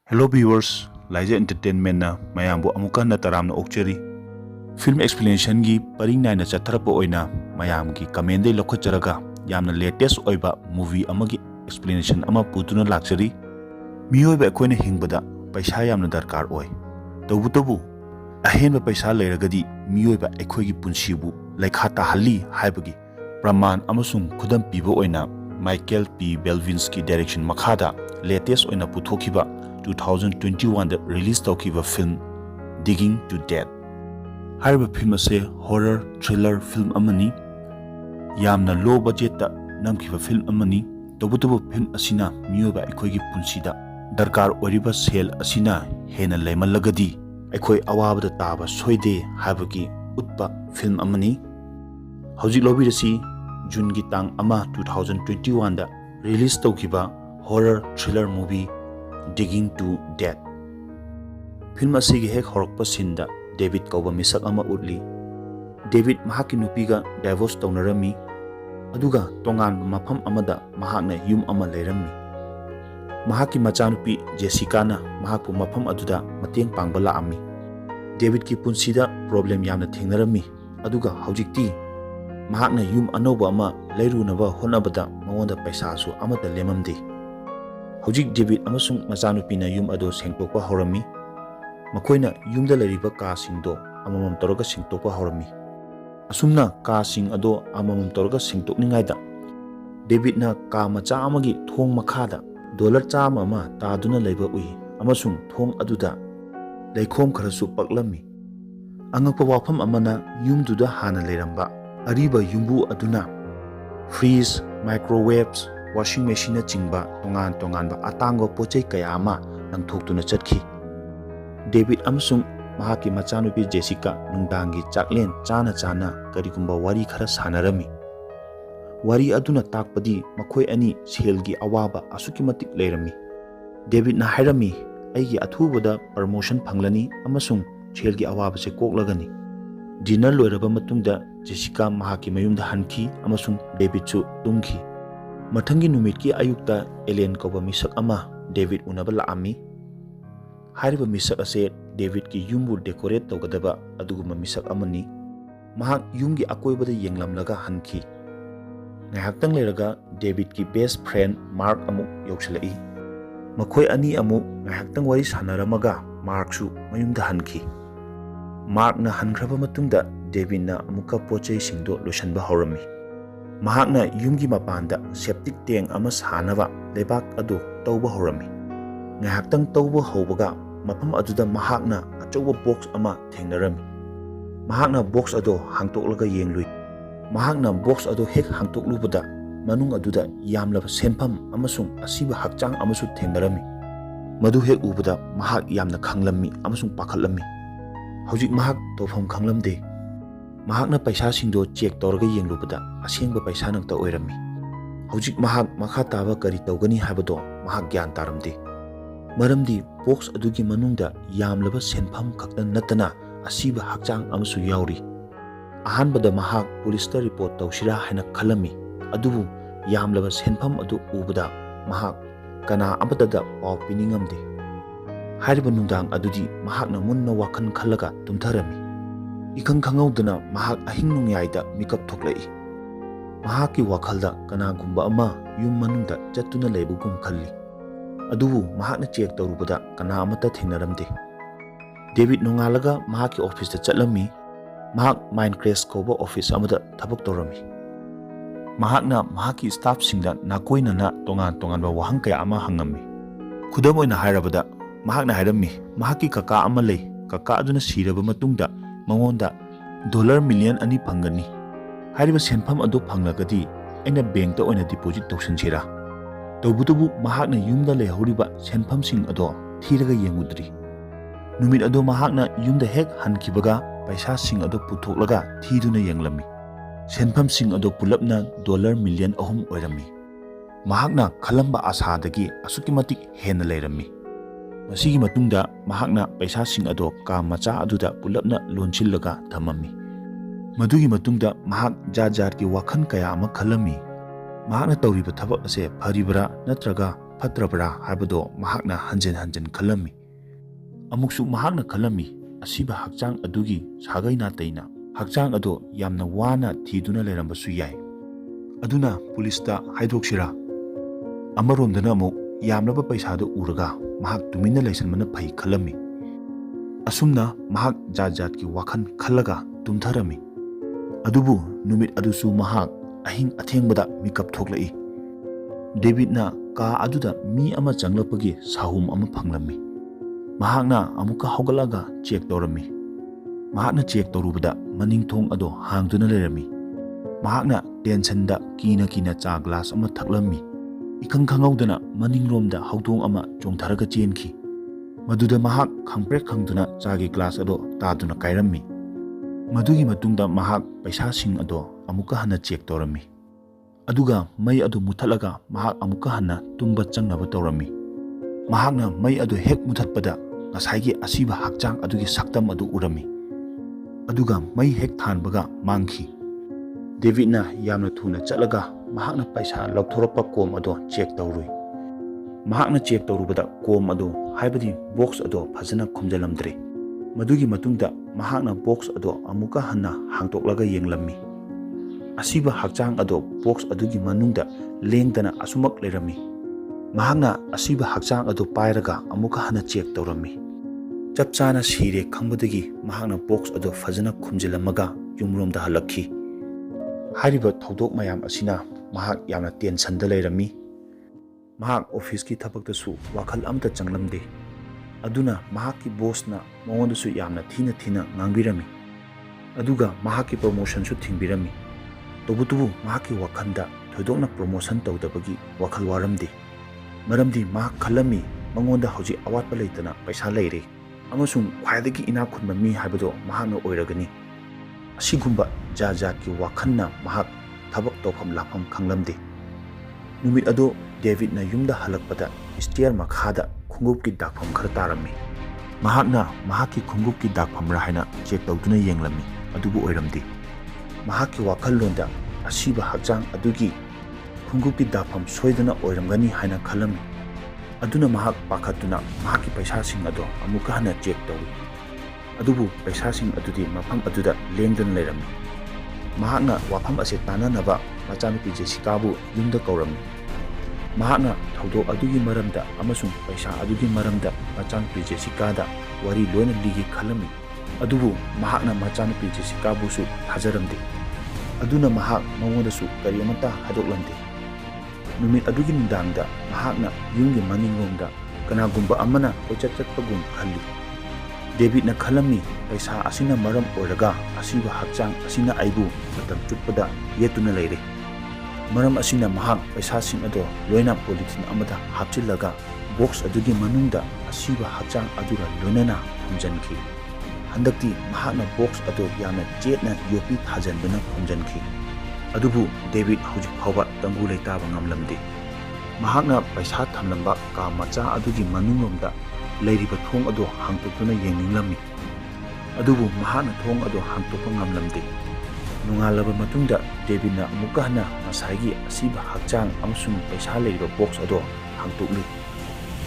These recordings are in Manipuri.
Hello viewers, Laija entertainment na mayambu amuka na taram na okcheri. Film explanation gi paring nai na chatharapo oina mayam gi comment dai lokhacharaga yamna latest oiba movie amagi explanation ama putuna lakchari. Miyoi ba koina hingbada paisa yamna darkar oi. Tabu ahenba paisa leiragadi miyoi ba ekhoigi punsibu laikha tahalli haibagi praman amasung khudam pibo oina Blevins ki direction makhada latest oina puthokiba 2021 da release taukiba film Digging to Death. Hariba film ase horror thriller film amani yamna low budget ta namkiba film amani tobutubu film asina miyoba ekhoigi punsida darkar oriba sel asina hena leimallagadi ekhoi awabada taba soide habagi utpa film amani hojik lobirasi June gi tang ama 2021 da release taukiba horror thriller movie Digging to Death. Film asigi hek horokpa sinda David kauba misak ama utli. David mahaki nupiga divorce taunarami aduga tongan mafam amada mahakna yum ama leirami. Mahaki machanupi Jessica na mahakpu mafam aduda mateng pangba laami. David ki punsida problem yamna thengnarami aduga haujikti mahakna yum anoba ama leirunaba honabada mamonda paisa su amata lemamdi. Hojik David amasung machanupina yum ado sengtokpa horami makoina yumda leriba ka singdo amamam toroga singtokpa horami asumna ka sing ado amamam toroga singtokningaida David na ka macha amagi thong makhada dollar chama ama taduna leiba ui amasung thong aduda leikhom kharasu paklami angakpa wafam amana yumduda hana leiramba ariba yumbu aduna freeze microwaves washing machine chingba tongan ba atango pochei kaya ama nangthoktuna chatki David amsung mahaki machanupi Jessica nungdangi chaklen chana karigumba wari khara sanarami wari aduna takpadi makhoi ani selgi awaba asuki matik leirami David na hairami aigi athubada promotion phanglani amasung selgi awaba se koklagani dinner loiraba matungda Jessica mahaki mayumda hanki amasung David chu tumki Mathangi numitki ayukta alien kauba misak ama David unaba laami hariba misak ase David ki yumbu decorate tawgadaba aduguma misak amani mahak yumgi akoibada yenglamlaga hanki ngahaktang leiraga David ki best friend Mark amuk yausalai makhoi ani amuk ngahaktang wari sanaramaga Mark su mayumda hanki Mark na hankraba matungda David na amuka pochei singdo losanba horami mahakna yumgi mapanda septic tank ama sanaba lebak adu tauba horami ngahaktang tauba hobaga mafam aduda mahakna achauba box ama thengnarami mahakna box ado hangtoklaga yenglui mahakna box ado hek hangtoklubada manung aduda yamlaba senpham amasung asiba hakchang amasu thengnarami madu hek ubada mahak yamna khanglammi amasung pakhatlami hojik mahak tofam khanglamde mahakna paisa singdo check torga yenglubada asengba paisa nakta oirami hojik mahak makha taba kari tawgani habado mahak gyan taramde maramdi box adugi manungda yamlaba senpham khakta natana asiba hakchang amsu yauri ahanbada mahak police ta report tawsira haina khalami adubu yamlaba senpham adu ubada mahak kana abatada paw piningamde hariba nungdang adudi mahakna munna wakhan khallaga tumtharami ikang khangaudana mahak ahing nungyaida mikap thoklai mahaki wakhalda kanagumba ama yum manungda chattuna leibugum khalli adubu mahakna check torubada kana amata thengnaramde David nongalaga mahaki office da chatlami mahak mind crash koba office amada thabak torami mahakna mahaki staff singda nakoina na tongan ba wahang kaya ama hangami khudam oina hairabada mahakna hairami mahaki kaka ama lei kaka aduna siraba matungda mangonda $1 million ani phangani hariba senpham adu phanglagadi aina bank ta oina deposit tawsansira tawbutubu mahakna yumda lehoriba senpham sing ado thiraga yengudri numit ado mahakna yumda hek hankibaga paisa sing ado puthoklaga thiduna yenglami senpham sing ado pulapna $1 million ahum oirami mahakna khalamba asadagi asukimatik hena leirami masigi matungda mahakna paisa sing ado ka macha aduda pulapna lonchillaga thamami madugi matungda mahak jajar ki wakhan kaya ama khalami mahakna tawriba thabak ase pharibra natraga ꯐꯠꯇ꯭ꯔꯕ꯭ꯔꯥ ꯍꯥꯏꯕꯗꯣ ꯃꯍꯥꯛꯅ ꯍꯟꯖꯤꯟ ꯍꯟꯖꯤꯟ ꯈꯜꯂꯝꯃꯤ꯫ ꯑꯃꯨꯛꯁꯨ ꯃꯍꯥꯛꯅ ꯈꯜꯂꯝꯃꯤ ꯑꯁꯤꯕ ꯍꯛꯆꯥꯡ ꯑꯗꯨꯒꯤ ꯁꯥꯒꯩ ꯅꯥꯇꯩꯅ ꯍꯛꯆꯥꯡ ꯑꯗꯣ ꯌꯥꯝꯅ ꯋꯥꯅ ꯊꯤꯗꯨꯅ ꯂꯩꯔꯝꯕꯁꯨ ꯌꯥꯏ꯫ ꯑꯗꯨꯅ ꯄꯨꯂꯤꯁꯇ ꯍꯥꯏꯗꯣꯛꯁꯤꯔꯥ? ꯑꯃꯔꯣꯝꯗꯅ ꯑꯃꯨꯛ ꯌꯥꯝꯂꯕ ꯄꯩꯁꯥꯗꯨ ꯎꯔꯒ ꯃꯍꯥꯛ ꯇꯨꯃꯤꯟꯅ ꯂꯩꯁꯟꯕꯅ ꯐꯩ ꯈꯜꯂꯝꯃꯤ꯫ ꯑꯁꯨꯝꯅ ꯃꯍꯥꯛ ꯖꯥꯠ ꯖꯥꯠꯀꯤ ꯋꯥꯈꯜ ꯈꯜꯂꯒ ꯇꯨꯝꯊꯔꯝꯃꯤ꯫ ꯑꯗꯨꯕꯨ ꯅꯨꯃꯤꯠ ꯑꯗꯨꯁꯨ ꯃꯍꯥꯛ ꯑꯍꯤꯡ ꯑꯊꯦꯡꯕꯗ ꯃꯤꯀꯞ ꯊꯣꯛꯂꯛꯏ꯫ ꯗꯦꯕꯤꯗꯅ ꯀꯥ ꯑꯗꯨꯗ ꯃꯤ ꯑꯃ ꯆꯪꯂꯛꯄꯒꯤ ꯁꯥꯍꯨꯝ ꯑꯃ ꯐꯪꯂꯝꯃꯤ꯫ ꯃꯍꯥꯛꯅ ꯑꯃꯨꯛꯀ ꯍꯧꯒꯠꯂꯒ ꯆꯦꯛ ꯇꯧꯔꯝꯃꯤ꯫ ꯃꯍꯥꯛꯅ ꯆꯦꯛ ꯇꯧꯔꯨꯕꯗ ꯃꯅꯤꯡ ꯊꯣꯡ ꯑꯗꯣ ꯍꯥꯡꯗꯨꯅ ꯂꯩꯔꯝꯃꯤ꯫ ꯃꯍꯥꯛꯅ ꯇꯦꯟꯁꯟꯗ ꯀꯤꯅ ꯆꯥ ꯒ꯭ꯂꯥꯁ ꯑꯃ ꯊꯛꯂꯝꯃꯤ꯫ ꯏꯈꯪ ꯈꯪꯍꯧꯗꯅ ꯃꯅꯤꯡꯂꯣꯝꯗ ꯍꯧꯗꯣꯡ ꯑꯃ ꯆꯣꯡꯊꯔꯒ ꯆꯦꯟꯈꯤ꯫ ꯃꯗꯨꯗ ꯃꯍꯥꯛ ꯈꯪꯄ꯭ꯔꯦꯛ ꯈꯪꯗꯨꯅ ꯆꯥꯒꯤ ꯒ꯭ꯂꯥꯁ ꯑꯗꯣ ꯇꯥꯗꯨꯅ ꯀꯥꯏꯔꯝꯃꯤ꯫ ꯃꯗꯨꯒꯤ ꯃꯇꯨꯡꯗ ꯃꯍꯥꯛ ꯄꯩꯁꯥꯁꯤꯡ ꯑꯗꯣ ꯑꯃꯨꯛꯀ ꯍꯟꯅ ꯆꯦꯛ ꯇꯧꯔꯝꯃꯤ꯫ ꯑꯗꯨꯒ ꯃꯩ ꯑꯗꯨ ꯃꯨꯊꯠꯂꯒ ꯃꯍꯥꯛ ꯑꯃꯨꯛꯀ ꯍꯟꯅ ꯇꯨꯝꯕ ꯆꯪꯅꯕ ꯇꯧꯔꯝꯃꯤ꯫ ꯃꯍꯥꯛꯅ ꯃꯩ ꯑꯗꯨ ꯍꯦꯛ ꯃꯨꯊꯠꯄꯗ ꯉꯁꯥꯏꯒꯤ ꯑꯁꯤꯕ ꯍꯛꯆꯥꯡ ꯑꯗꯨꯒꯤ ꯁꯛꯇꯝ ꯑꯗꯨ ꯎꯔꯝꯃꯤ꯫ ꯑꯗꯨꯒ ꯃꯩ ꯍꯦꯛ ꯊꯥꯟꯕꯒ ꯃꯥꯡꯈꯤ꯫ ꯗꯦꯕꯤꯗꯅ ꯌꯥꯝꯅ ꯊꯨꯅ ꯆꯠꯂꯒ ꯃꯍꯥꯛꯅ ꯄꯩꯁꯥ ꯂꯧꯊꯣꯔꯛꯄ ꯀꯣꯝ ꯑꯗꯣ ꯆꯦꯛ ꯇꯧꯔꯨꯏ꯫ ꯃꯍꯥꯛꯅ ꯆꯦꯛ ꯇꯧꯔꯨꯕꯗ ꯀꯣꯝ ꯑꯗꯣ ꯍꯥꯏꯕꯗꯤ ꯕꯣꯛꯁ ꯑꯗꯣ ꯐꯖꯅ ꯈꯨꯝꯖꯤꯜꯂꯝꯗ꯭ꯔꯦ꯫ ꯃꯗꯨꯒꯤ ꯃꯇꯨꯡꯗ ꯃꯍꯥꯛꯅ ꯕꯣꯛꯁ ꯑꯗꯣ ꯑꯃꯨꯛꯀ ꯍꯟꯅ ꯍꯥꯡꯇꯣꯛꯂꯒ ꯌꯦꯡꯂꯝꯃꯤ꯫ ꯑꯁꯤꯕ ꯍꯛꯆꯥꯡ ꯑꯗꯣ ꯕꯣꯛꯁ ꯑꯗꯨꯒꯤ ꯃꯅꯨꯡꯗ ꯂꯦꯡꯗꯅ ꯑꯁꯨꯃꯛ ꯂꯩꯔꯝꯃꯤ꯫ ꯃꯍꯥꯛꯅ ꯑꯁꯤꯕ ꯍꯛꯆꯥꯡ ꯑꯗꯨ ꯄꯥꯏꯔꯒ ꯑꯃꯨꯛꯀ ꯍꯟꯅ ꯆꯦꯛ ꯇꯧꯔꯝꯃꯤ꯫ ꯆꯞ ꯆꯥꯅ ꯁꯤꯔꯦ ꯈꯪꯕꯗꯒꯤ ꯃꯍꯥꯛꯅ ꯕꯣꯛꯁ ꯑꯗꯨ ꯐꯖꯅ ꯈꯨꯝꯖꯤꯜꯂꯝꯃꯒ ꯌꯨꯝꯂꯣꯝꯗ ꯍꯜꯂꯛꯈꯤ꯫ ꯍꯥꯏꯔꯤꯕ ꯊꯧꯗꯣꯛ ꯃꯌꯥꯝ ꯑꯁꯤꯅ ꯃꯍꯥꯛ ꯌꯥꯝꯅ ꯇꯦꯟꯁꯟꯗ ꯂꯩꯔꯝꯃꯤ꯫ ꯃꯍꯥꯛ ꯑꯣꯐꯤꯁꯀꯤ ꯊꯕꯛꯇꯁꯨ ꯋꯥꯈꯜ ꯑꯃꯇ ꯆꯪꯂꯝꯗꯦ꯫ ꯑꯗꯨꯅ ꯃꯍꯥꯛꯀꯤ ꯕꯣꯁꯅ ꯃꯉꯣꯟꯗꯁꯨ ꯌꯥꯝꯅ ꯊꯤꯅ ꯉꯥꯡꯕꯤꯔꯝꯃꯤ꯫ ꯑꯗꯨꯒ ꯃꯍꯥꯛꯀꯤ ꯄ꯭ꯔꯣꯃꯣꯁꯟꯁꯨ ꯊꯤꯡꯕꯤꯔꯝꯃꯤ꯫ ꯇꯧꯕꯇꯕꯨ ꯃꯍꯥꯛꯀꯤ ꯋꯥꯈꯜꯗ ꯊꯣꯏꯗꯣꯛꯅ ꯄ꯭ꯔꯣꯃꯣꯁꯟ ꯇꯧꯗꯕꯒꯤ ꯋꯥꯈꯜ ꯋꯥꯔꯝꯗꯦ꯫ ꯃꯔꯝꯗꯤ ꯃꯍꯥꯛ ꯈꯜꯂꯝꯃꯤ ꯃꯉꯣꯟꯗ ꯍꯧꯖꯤꯛ ꯑꯋꯥꯠꯄ ꯂꯩꯇꯅ ꯄꯩꯁꯥ ꯂꯩꯔꯦ ꯑꯃꯁꯨꯡ ꯈ꯭ꯋꯥꯏꯗꯒꯤ ꯏꯅꯥꯛ ꯈꯨꯟꯕ ꯃꯤ ꯍꯥꯏꯕꯗꯣ ꯃꯍꯥꯛꯅ ꯑꯣꯏꯔꯒꯅꯤ꯫ ꯑꯁꯤꯒꯨꯝꯕ ꯖꯥꯠ ꯖꯥꯠꯀꯤ ꯋꯥꯈꯜꯅ ꯃꯍꯥꯛ ꯊꯕꯛ ꯇꯧꯐꯝ ꯂꯥꯛꯐꯝ ꯈꯪꯂꯝꯗꯦ꯫ ꯅꯨꯃꯤꯠ ꯑꯗꯨ ꯗꯦꯕꯤꯗꯅ ꯌꯨꯝꯗ ꯍꯜꯂꯛꯄꯗ ꯁ꯭ꯇꯤꯌꯔ ꯃꯈꯥꯗ ꯈꯣꯡꯎꯞꯀꯤ ꯗꯥꯛꯐꯝ ꯈꯔ ꯇꯥꯔꯝꯃꯤ꯫ ꯃꯍꯥꯛꯅ ꯃꯍꯥꯛꯀꯤ ꯈꯣꯡꯎꯞꯀꯤ ꯗꯥꯛꯐꯝꯔꯥ ꯍꯥꯏꯅ ꯆꯦꯛ ꯇꯧꯗꯨꯅ ꯌꯦꯡꯂꯝꯃꯤ꯫ ꯑꯗꯨꯕꯨ ꯑꯣꯏꯔꯝꯗꯦ꯫ ꯃꯍꯥꯛꯀꯤ ꯋꯥꯈꯜꯂꯣꯟꯗ ꯑꯁꯤꯕ ꯍꯛꯆꯥꯡ ꯑꯗꯨꯒꯤ ꯈꯣꯡꯎꯞꯀꯤ ꯗꯥꯛꯐꯝ ꯁꯣꯏꯗꯅ ꯑꯣꯏꯔꯝꯒꯅꯤ ꯍꯥꯏꯅ ꯈꯜꯂꯝꯃꯤ꯫ ꯑꯗꯨꯅ ꯃꯍꯥꯛ ꯄꯥꯈꯠꯇꯨꯅ ꯃꯍꯥꯛꯀꯤ ꯄꯩꯁꯥꯁꯤꯡ ꯑꯗꯣ ꯑꯃꯨꯛꯀ ꯍꯟꯅ ꯆꯦꯛ ꯇꯧꯏ꯫ ꯑꯗꯨꯕꯨ ꯄꯩꯁꯥꯁꯤꯡ ꯑꯗꯨꯗꯤ ꯃꯐꯝ ꯑꯗꯨꯗ ꯂꯦꯡꯗꯅ ꯂꯩꯔꯝꯃꯤ꯫ ꯃꯍꯥꯛꯅ ꯋꯥꯐꯝ ꯑꯁꯤ ꯇꯥꯟꯅꯅꯕ ꯃꯆꯥꯅꯨꯄꯤ ꯖꯦꯁꯤꯀꯥꯕꯨ ꯌꯨꯝꯗ ꯀꯧꯔꯝꯃꯤ꯫ ꯃꯍꯥꯛꯅ ꯊꯧꯗꯣꯛ ꯑꯗꯨꯒꯤ ꯃꯔꯝꯗ ꯑꯃꯁꯨꯡ ꯄꯩꯁꯥ ꯑꯗꯨꯒꯤ ꯃꯔꯝꯗ ꯃꯆꯥꯅꯨꯄꯤ ꯖꯦꯁꯤꯀꯥꯗ ꯋꯥꯔꯤ ꯂꯣꯏꯅ ꯂꯤꯒꯦ ꯈꯜꯂꯝꯃꯤ꯫ ꯑꯗꯨꯕꯨ ꯃꯍꯥꯛꯅ ꯃꯆꯥꯅꯨꯄꯤ ꯖꯦꯁꯤꯀꯥꯕꯨꯁꯨ ꯊꯥꯖꯔꯝꯗꯦ꯫ ꯑꯗꯨꯅ ꯃꯍꯥꯛ ꯃꯉꯣꯟꯗꯁꯨ ꯀꯔꯤ ꯑꯃꯠꯇ ꯍꯥꯏꯗꯣꯛꯂꯝꯗꯦ꯫ ꯅꯨꯃꯤꯠ ꯑꯗꯨꯒꯤ ꯅꯨꯡꯗꯥꯡꯗ ꯃꯍꯥꯛꯅ ꯌꯨꯝꯒꯤ ꯃꯅꯤꯡꯂꯣꯝꯗ ꯀꯅꯥꯒꯨꯝꯕ ꯑꯃꯅ ꯀꯣꯏꯆꯠ ꯆꯠꯄꯒꯨꯝ ꯈꯜꯂꯤ꯫ ꯗꯦꯕꯤꯗꯅ ꯈꯜꯂꯝꯃꯤ ꯄꯩꯁꯥ ꯑꯁꯤꯅ ꯃꯔꯝ ꯑꯣꯏꯔꯒ ꯑꯁꯤꯕ ꯍꯛꯆꯥꯡ ꯑꯁꯤꯅ ꯑꯩꯕꯨ ꯃꯇꯝ ꯆꯨꯞꯄꯗ ꯌꯦꯠꯇꯨꯅ ꯂꯩꯔꯦ꯫ ꯃꯔꯝ ꯑꯁꯤꯅ ꯃꯍꯥꯛ ꯄꯩꯁꯥꯁꯤꯡ ꯑꯗꯣ ꯂꯣꯏꯅ ꯄꯣꯂꯤꯊꯤꯟ ꯑꯃꯗ ꯍꯥꯞꯆꯤꯜꯂꯒ ꯕꯣꯛꯁ ꯑꯗꯨꯒꯤ ꯃꯅꯨꯡꯗ ꯑꯁꯤꯕ ꯍꯛꯆꯥꯡ ꯑꯗꯨꯒ ꯂꯣꯏꯅꯅ ꯐꯨꯝꯖꯤꯟꯈꯤ꯫ ꯍꯟꯗꯛꯇꯤ ꯃꯍꯥꯛꯅ ꯕꯣꯛꯁ ꯑꯗꯨ ꯌꯥꯝꯅ ꯆꯦꯠꯅ ꯌꯣꯠꯄꯤ ꯊꯥꯖꯤꯟꯗꯨꯅ ꯐꯨꯝꯖꯤꯟꯈꯤ꯫ ꯑꯗꯨꯕꯨ ꯗꯦꯕꯤꯗ ꯍꯧꯖꯤꯛ ꯐꯥꯎꯕ ꯇꯪꯕꯨ ꯂꯩꯇꯥꯕ ꯉꯝꯂꯝꯗꯦ꯫ ꯃꯍꯥꯛꯅ ꯄꯩꯁꯥ ꯊꯝꯂꯝꯕ ꯀꯥ ꯃꯆꯥ ꯑꯗꯨꯒꯤ ꯃꯅꯨꯡꯂꯣꯝꯗ ꯂꯩꯔꯤꯕ ꯊꯣꯡ ꯑꯗꯨ ꯍꯥꯡꯇꯣꯛꯇꯨꯅ ꯌꯦꯡꯅꯤꯡꯂꯝꯃꯤ꯫ ꯑꯗꯨꯕꯨ ꯃꯍꯥꯛꯅ ꯊꯣꯡ ꯑꯗꯨ ꯍꯥꯡꯇꯣꯛꯄ ꯉꯝꯂꯝꯗꯦ꯫ ꯅꯣꯡꯉꯥꯜꯂꯕ ꯃꯇꯨꯡꯗ ꯗꯦꯕꯤꯗꯅ ꯑꯃꯨꯛꯀ ꯍꯟꯅ ꯉꯁꯥꯏꯒꯤ ꯑꯁꯤꯕ ꯍꯛꯆꯥꯡ ꯑꯃꯁꯨꯡ ꯄꯩꯁꯥ ꯂꯩꯔꯤꯕ ꯕꯣꯛꯁ ꯑꯗꯣ ꯍꯥꯡꯇꯣꯛꯂꯨꯏ꯫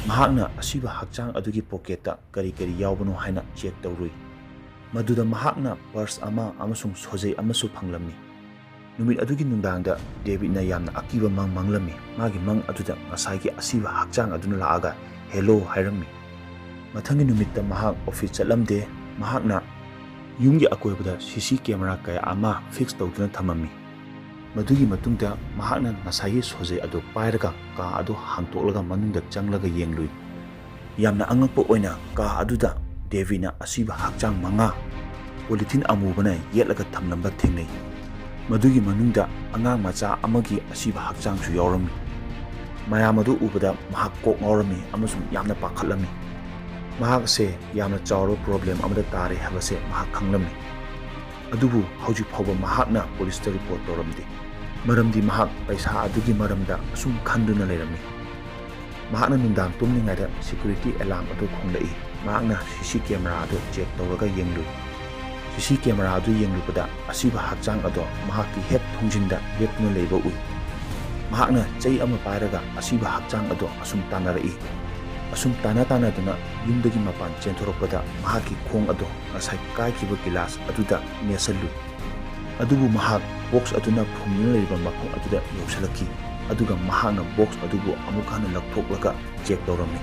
ꯃꯍꯥꯛꯅ ꯑꯁꯤꯕ ꯍꯛꯆꯥꯡ ꯑꯗꯨꯒꯤ ꯄꯣꯀꯦꯠꯇ ꯀꯔꯤ ꯌꯥꯎꯕꯅꯣ ꯍꯥꯏꯅ ꯆꯦꯛ ꯇꯧꯔꯨꯏ꯫ ꯃꯗꯨꯗ ꯃꯍꯥꯛꯅ ꯄꯔꯁ ꯑꯃ ꯑꯃꯁꯨꯡ ꯁꯣꯖꯩ ꯑꯃꯁꯨ ꯐꯪꯂꯝꯃꯤ꯫ ꯅꯨꯃꯤꯠ ꯑꯗꯨꯒꯤ ꯅꯨꯡꯗꯥꯡꯗ ꯗꯦꯕꯤꯗꯅ ꯌꯥꯝꯅ ꯑꯀꯤꯕ ꯃꯪ ꯃꯪꯂꯝꯃꯤ꯫ ꯃꯥꯒꯤ ꯃꯪ ꯑꯗꯨꯗ ꯉꯁꯥꯏꯒꯤ ꯑꯁꯤꯕ ꯍꯛꯆꯥꯡ ꯑꯗꯨꯅ ꯂꯥꯛꯑꯒ ꯍꯦꯂꯣ ꯍꯥꯏꯔꯝꯃꯤ꯫ ꯃꯊꯪꯒꯤ ꯅꯨꯃꯤꯠꯇ ꯃꯍꯥꯛ ꯑꯣꯐꯤꯁ ꯆꯠꯂꯝꯗꯦ꯫ ꯃꯍꯥꯛꯅ ꯌꯨꯝꯒꯤ ꯑꯀꯣꯏꯕꯗ CC ꯀꯦꯃꯦꯔꯥ ꯀꯌꯥ ꯑꯃ ꯐꯤꯛꯁ ꯇꯧꯗꯨꯅ ꯊꯝꯃꯝꯃꯤ꯫ ꯃꯗꯨꯒꯤ ꯃꯇꯨꯡꯗ ꯃꯍꯥꯛꯅ ꯉꯁꯥꯏꯒꯤ ꯁꯣꯖꯩ ꯑꯗꯨ ꯄꯥꯏꯔꯒ ꯀꯥ ꯑꯗꯨ ꯍꯥꯡꯇꯣꯛꯂꯒ ꯃꯅꯨꯡꯗ ꯆꯪꯂꯒ ꯌꯦꯡꯂꯨꯏ꯫ ꯌꯥꯝꯅ ꯑꯉꯛꯄ ꯑꯣꯏꯅ ꯀꯥ ꯑꯗꯨꯗ ꯗꯦꯕꯤꯗꯅ ꯑꯁꯤꯕ ꯍꯛꯆꯥꯡ 5 ꯄꯣꯂꯤꯊꯤꯟ ꯑꯃꯨꯕꯅ ꯌꯦꯠꯂꯒ ꯊꯝꯂꯝꯕ ꯊꯦꯡꯅꯩ꯫ ꯃꯗꯨꯒꯤ ꯃꯅꯨꯡꯗ ꯑꯉꯥꯡ ꯃꯆꯥ ꯑꯃꯒꯤ ꯑꯁꯤꯕ ꯍꯛꯆꯥꯡꯁꯨ ꯌꯥꯎꯔꯝꯃꯤ꯫ ꯃꯌꯥꯝ ꯑꯗꯨ ꯎꯕꯗ ꯃꯍꯥꯛ ꯀꯣꯛ ꯉꯥꯎꯔꯝꯃꯤ ꯑꯃꯁꯨꯡ ꯌꯥꯝꯅ ꯄꯥꯈꯠꯂꯝꯃꯤ꯫ ꯃꯍꯥꯛ ꯑꯁꯦ ꯌꯥꯝꯅ ꯆꯥꯎꯔꯕ ꯄ꯭ꯔꯣꯕ꯭ꯂꯦꯝ ꯑꯃꯗ ꯇꯥꯔꯦ ꯍꯥꯏꯕꯁꯦ ꯃꯍꯥꯛ ꯈꯪꯂꯝꯃꯤ꯫ ꯑꯗꯨꯕꯨ ꯍꯧꯖꯤꯛ ꯐꯥꯎꯕ ꯃꯍꯥꯛꯅ ꯄꯨꯂꯤꯁꯇ ꯔꯤꯄꯣꯔꯠ ꯇꯧꯔꯝꯗꯦ꯫ ꯃꯔꯝꯗꯤ ꯃꯍꯥꯛ ꯄꯩꯁꯥ ꯑꯗꯨꯒꯤ ꯃꯔꯝꯗ ꯑꯁꯨꯝ ꯈꯟꯗꯨꯅ ꯂꯩꯔꯝꯃꯤ꯫ ꯃꯍꯥꯛꯅ ꯅꯨꯡꯗꯥꯡ ꯇꯨꯝꯂꯤꯉꯩꯗ ꯁꯦꯀ꯭ꯌꯨꯔꯤꯇꯤ ꯑꯦꯂꯥꯔꯝ ꯑꯗꯨ ꯈꯣꯡꯂꯛꯏ꯫ ꯃꯍꯥꯛꯅ CC ꯀꯦꯃꯦꯔꯥ ꯑꯗꯨ ꯆꯦꯛ ꯇꯧꯔꯒ ꯌꯦꯡꯂꯨꯏ꯫ CC ꯀꯦꯃꯦꯔꯥ ꯑꯗꯨ ꯌꯦꯡꯂꯨꯕꯗ ꯑꯁꯤꯕ ꯍꯛꯆꯥꯡ ꯑꯗꯣ ꯃꯍꯥꯛꯀꯤ ꯍꯦꯛ ꯊꯣꯡꯖꯤꯟꯗ ꯂꯦꯞꯇꯨꯅ ꯂꯩꯕ ꯎꯏ꯫ mahakna chei ama pairaga asiba hakchang ado asum tanarei asum tanaduna yumdagi mapan chenthorokpada mahaki khong ado ngasai kaikiba gilas aduda nesallu adubu mahak box aduna phumna leiba makhong aduda yausalaki aduga mahakna box adubu amukhana lakthoklaga check tawrami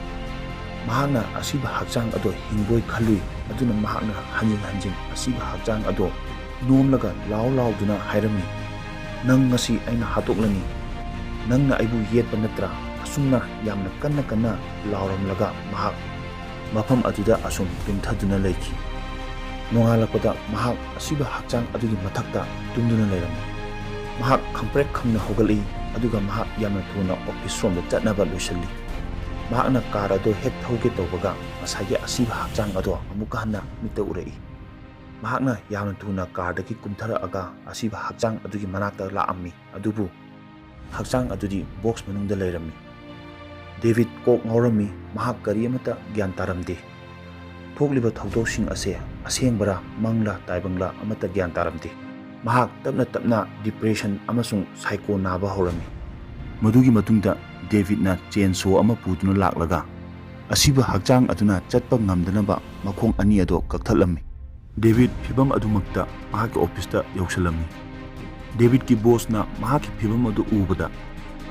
mahakna asiba hakchang ado hingboi khalui aduna mahakna hanjin asiba hakchang ado nomlaga law duna hairami nang ngasi aina hatoklani nangna aibu yetpa natra asumna yamna kanna lauramlaga mahak mafam aduda asum tumthaduna leiki nongalakpada mahak asiba hakchang adugi mathakta tumduna leirami mahak khamprek khamna hogali aduga mahak yamna thuna office room da chatnaba loisalli mahakna car ado hek thauge tawbaga asagi asiba hakchang ado amuka hanna mita urei mahakna yamna thuna car dagi kumthara aga asiba hakchang adugi manakta laammi adubu hakchang adudi box manungda leirami David kok ngorami mahak kari amata gyan taramde thokliba thaudoksing ase asengbara mangla taibangla amata gyan taramde mahak tapna depression amasung psycho naba horami madugi matungda David na chainsaw ama puduna laklaga asiba hakchang aduna chatpa ngamdanaba makhong ani ado kakthalami David phibam adumakta mahaki office ta yausalami David ki boss na mahaki phibam adu ubada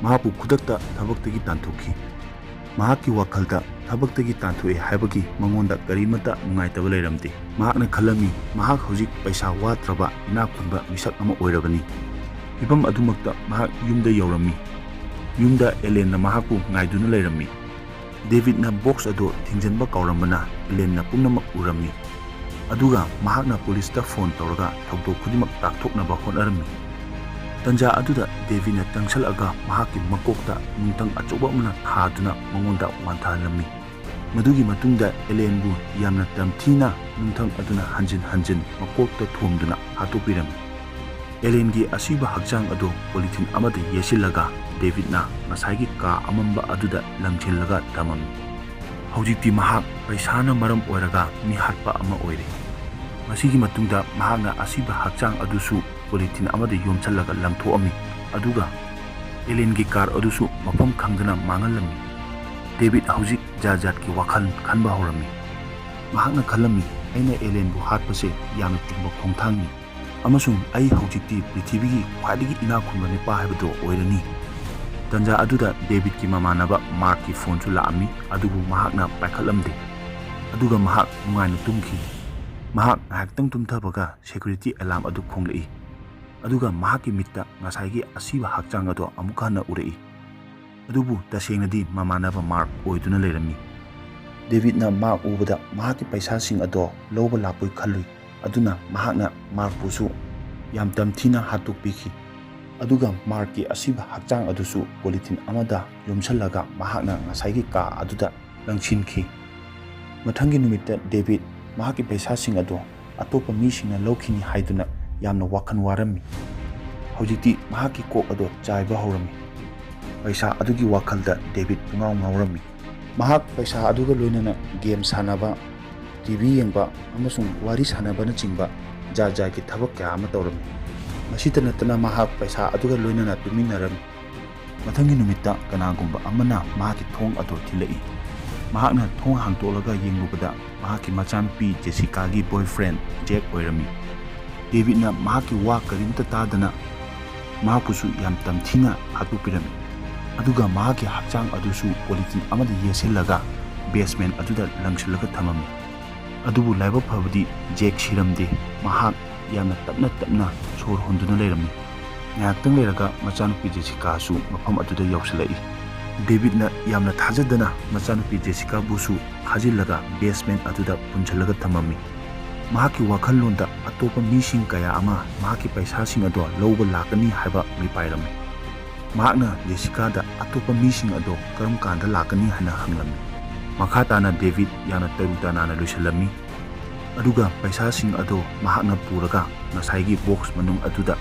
mahapu khudakta thabaktagi tanthoki mahaki wakhalta thabaktagi tanthoe haibagi mangonda karimata nungaitaba leiramte mahakna khalami mahak hojik paisa watraba ina khunba misak ama oirabani phibam adumakta mahak yumda yaurami yumda Ellen na mahaku ngaiduna leirami David na box ado thingjanba kaurambana Ellen na pumnamak urami aduga mahakna police ta phone tawraga thawdok khudimak takthoknaba honarami tanja aduda David na tangsalaga mahaki makokta nungtang achoba amna thaduna mangonda wanthalami madugi matungda Ellen bu yamna tamthina nungtang aduna hanjin makokta thomduna hatopirami Ellen gi asiba hakchang ado polythene amada yesilaga David na ngasagi ka amamba aduda langchillaga tamam hojikti mahak paisana maram oiraga mi hatpa ama oire masigi matungda mahakna asiba hakchang adusu polythene amada yomchallaga langthoami aduga Ellen gi car adusu mafam khangdana mangalami David hojik jajat ki wakhal khanba horami mahakna khalami aina Ellen bu hatpase yamna tingba khongthangni amasung ai hojikti prithibigi khwadigi ina khunba ne pa haibdo oirani tanja aduda David ki mamanaba Mark ki phone chu laami adubu mahakna paikhalamde aduga mahak mungaina tumki mahak haktang tumthabaga security alarm adu khonglei aduga mahaki mitta ngasai asiba hakchang ado amukana urei adubu tasengnadi mamanaba Mark oiduna leirami David na Mark ubada mahaki paisa sing ado loba lapoi khalui aduna mahakna Mark pusu yam tamthina hatuk piki aduga Mark ki asiba hakchang adusu polythene amada yomsallaga mahakna ngasai ka aduda langchinki mathangi numitta David mahaki paisa sing ado atopa mi singna lokhini haiduna yamna wakhan warami hojiti mahaki kok ado chaiba horami paisa adugi wakhalda David ngawrami mahak paisa aduga loinana game sanaba TV yengba amasung wari sanaba na chingba jaja ki thabak kya ama tawrami masita natana mahak paisa aduga loinana tuminarami mathangi numitta kanagumba amana mahaki thong ado thilai mahakna thong hangtolaga yenglubada mahaki machanpi Jessica gi boyfriend Jack oirami David na mahaki wa karimta tadana mahapusu yam tamthina hatupirami aduga mahaki hakchang adusu polythene amada yesillaga basement aduda langsillaga thamami adubu laiba phabadi Jack siramde mahak yamna tapna sor honduna leirami ngaktang leiraga machanupi Jessica su mafam aduda yausalai David na yamna thajadana machanupi Jessica busu hajillaga basement aduda punchalaga thamami mahaki wakhallonda atopa mising kaya ama mahaki paisa sing ado loba lakani haiba mi pairami mahakna Jessica da atopa mising ado karam kanda lakani hana hanglami makhatana David yana tarutana na lusalami aduga paisa sing ado mahakna puraga nasaigi box manung aduda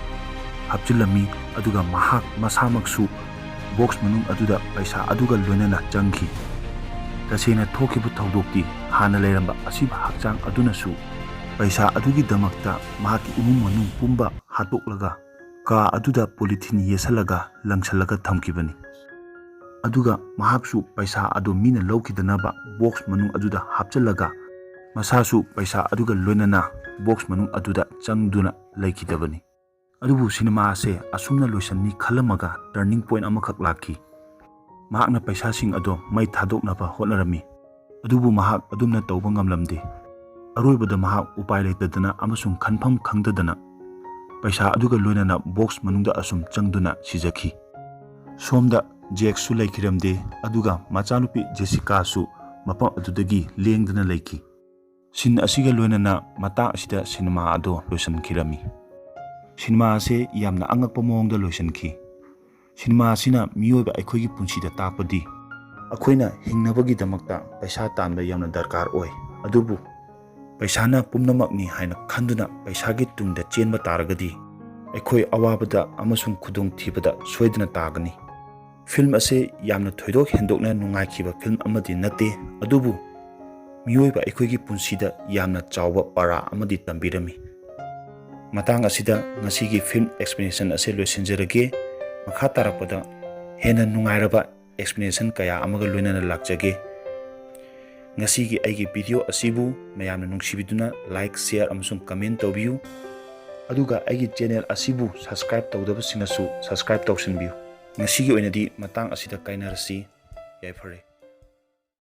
hapchilami aduga mahak masamaksu box manung aduda paisa aduga loinana changki tasena thokibu thawdokti hana leiramba asiba hakchang adunasu paisa adugi damakta mahaki imung manung pumba hatoklaga ꯀꯥ ꯑꯗꯨꯗ ꯄꯣꯂꯤꯊꯤꯟ ꯌꯦꯁꯜꯂꯒ ꯂꯪꯁꯜꯂꯒ ꯊꯝꯈꯤꯕꯅꯤ꯫ ꯑꯗꯨꯒ ꯃꯍꯥꯛꯁꯨ ꯄꯩꯁꯥ ꯑꯗꯨ ꯃꯤꯅ ꯂꯧꯈꯤꯗꯅꯕ ꯕꯣꯛꯁ ꯃꯅꯨꯡ ꯑꯗꯨꯗ ꯍꯥꯞꯆꯜꯂꯒ ꯃꯁꯥꯁꯨ ꯄꯩꯁꯥ ꯑꯗꯨꯒ ꯂꯣꯏꯅꯅ ꯕꯣꯛꯁ ꯃꯅꯨꯡ ꯑꯗꯨꯗ ꯆꯪꯗꯨꯅ ꯂꯩꯈꯤꯗꯕꯅꯤ꯫ ꯑꯗꯨꯕꯨ ꯁꯤꯅꯦꯃꯥ ꯑꯁꯤ ꯑꯁꯨꯝꯅ ꯂꯣꯏꯁꯟꯅꯤ ꯈꯜꯂꯝꯃꯒ ꯇꯔꯅꯤꯡ ꯄꯣꯏꯟ ꯑꯃꯈꯛ ꯂꯥꯛꯈꯤ꯫ ꯃꯍꯥꯛꯅ ꯄꯩꯁꯥꯁꯤꯡ ꯑꯗꯨ ꯃꯩ ꯊꯥꯗꯣꯛꯅꯕ ꯍꯣꯠꯅꯔꯝꯃꯤ, ꯑꯗꯨꯕꯨ ꯃꯍꯥꯛ ꯑꯗꯨꯝꯅ ꯇꯧꯕ ꯉꯝꯂꯝꯗꯦ꯫ ꯑꯔꯣꯏꯕꯗ ꯃꯍꯥꯛ ꯎꯄꯥꯏ ꯂꯩꯇꯗꯅ ꯑꯃꯁꯨꯡ ꯈꯟꯐꯝ ꯈꯪꯗꯗꯅ ꯄꯩꯁꯥ ꯑꯗꯨꯒ ꯂꯣꯏꯅꯅ ꯕꯣꯛꯁ ꯃꯅꯨꯡꯗ ꯑꯁꯨꯝ ꯆꯪꯗꯨꯅ ꯁꯤꯖꯈꯤ꯫ ꯁꯣꯝꯗ ꯖꯦꯛꯁꯨ ꯂꯩꯈꯤꯔꯝꯗꯦ, ꯑꯗꯨꯒ ꯃꯆꯥꯅꯨꯄꯤ ꯖꯦꯁꯤꯀꯥꯁꯨ ꯃꯐꯝ ꯑꯗꯨꯗꯒꯤ ꯂꯦꯡꯗꯅ ꯂꯩꯈꯤ꯫ ꯁꯤꯟ ꯑꯁꯤꯒ ꯂꯣꯏꯅꯅ ꯃꯇꯥꯡ ꯑꯁꯤꯗ ꯁꯤꯅꯦꯃꯥ ꯑꯗꯨ ꯂꯣꯏꯁꯤꯟꯈꯤꯔꯝꯃꯤ꯫ ꯁꯤꯅꯦꯃꯥ ꯑꯁꯤ ꯌꯥꯝꯅ ꯑꯉꯛꯄ ꯃꯑꯣꯡꯗ ꯂꯣꯏꯁꯤꯟꯈꯤ꯫ ꯁꯤꯅꯦꯃꯥ ꯑꯁꯤꯅ ꯃꯤꯑꯣꯏꯕ ꯑꯩꯈꯣꯏꯒꯤ ꯄꯨꯟꯁꯤꯗ ꯇꯥꯛꯄꯗꯤ ꯑꯩꯈꯣꯏꯅ ꯍꯤꯡꯅꯕꯒꯤꯗꯃꯛꯇ ꯄꯩꯁꯥ ꯇꯥꯟꯕ ꯌꯥꯝꯅ ꯗꯔꯀꯥꯔ ꯑꯣꯏ, ꯑꯗꯨꯕꯨ ꯄꯩꯁꯥꯅ ꯄꯨꯝꯅꯃꯛꯅꯤ ꯍꯥꯏꯅ ꯈꯟꯗꯨꯅ ꯄꯩꯁꯥꯒꯤ ꯇꯨꯡꯗ ꯆꯦꯟꯕ ꯇꯥꯔꯒꯗꯤ ꯑꯩꯈꯣꯏ ꯑꯋꯥꯕꯗ ꯑꯃꯁꯨꯡ ꯈꯨꯗꯣꯡꯊꯤꯕꯗ ꯁꯣꯏꯗꯅ ꯇꯥꯒꯅꯤ꯫ ꯐꯤꯜꯝ ꯑꯁꯤ ꯌꯥꯝꯅ ꯊꯣꯏꯗꯣꯛ ꯍꯦꯟꯗꯣꯛꯅ ꯅꯨꯡꯉꯥꯏꯈꯤꯕ ꯐꯤꯜꯝ ꯑꯃꯗꯤ ꯅꯠꯇꯦ, ꯑꯗꯨꯕꯨ ꯃꯤꯑꯣꯏꯕ ꯑꯩꯈꯣꯏꯒꯤ ꯄꯨꯟꯁꯤꯗ ꯌꯥꯝꯅ ꯆꯥꯎꯕ ꯄꯥꯔꯥ ꯑꯃꯗꯤ ꯇꯝꯕꯤꯔꯝꯃꯤ꯫ ꯃꯇꯥꯡ ꯑꯁꯤꯗ ꯉꯁꯤꯒꯤ ꯐꯤꯜꯝ ꯑꯦꯛꯁꯄ꯭ꯂꯦꯅꯦꯁꯟ ꯑꯁꯤ ꯂꯣꯏꯁꯤꯟꯖꯔꯒꯦ꯫ ꯃꯈꯥ ꯇꯥꯔꯛꯄꯗ ꯍꯦꯟꯅ ꯅꯨꯡꯉꯥꯏꯔꯕ ꯑꯦꯛꯁꯄ꯭ꯂꯦꯅꯦꯁꯟ ꯀꯌꯥ ꯑꯃꯒ ꯂꯣꯏꯅꯅ ꯂꯥꯛꯆꯒꯦ꯫ ꯉꯁꯤꯒꯤ ꯑꯩꯒꯤ ꯚꯤꯗꯤꯑꯣ ꯑꯁꯤꯕꯨ ꯃꯌꯥꯝꯅ ꯅꯨꯡꯁꯤꯕꯤꯗꯨꯅ ꯂꯥꯏꯛ, ꯁꯦꯌꯔ ꯑꯃꯁꯨꯡ ꯀꯃꯦꯟ ꯇꯧꯕꯤꯌꯨ, ꯑꯗꯨꯒ ꯑꯩꯒꯤ ꯆꯦꯅꯦꯜ ꯑꯁꯤꯕꯨ ꯁꯕꯁꯀ꯭ꯔꯥꯏꯕ ꯇꯧꯗꯕꯁꯤꯡꯅꯁꯨ ꯁꯕꯁꯀ꯭ꯔꯥꯏꯕ ꯇꯧꯁꯤꯟꯕꯤꯌꯨ꯫ ꯉꯁꯤꯒꯤ ꯑꯣꯏꯅꯗꯤ ꯃꯇꯥꯡ ꯑꯁꯤꯗ ꯀꯥꯏꯅꯔꯁꯤ꯫ ꯌꯥꯏꯐꯔꯦ꯫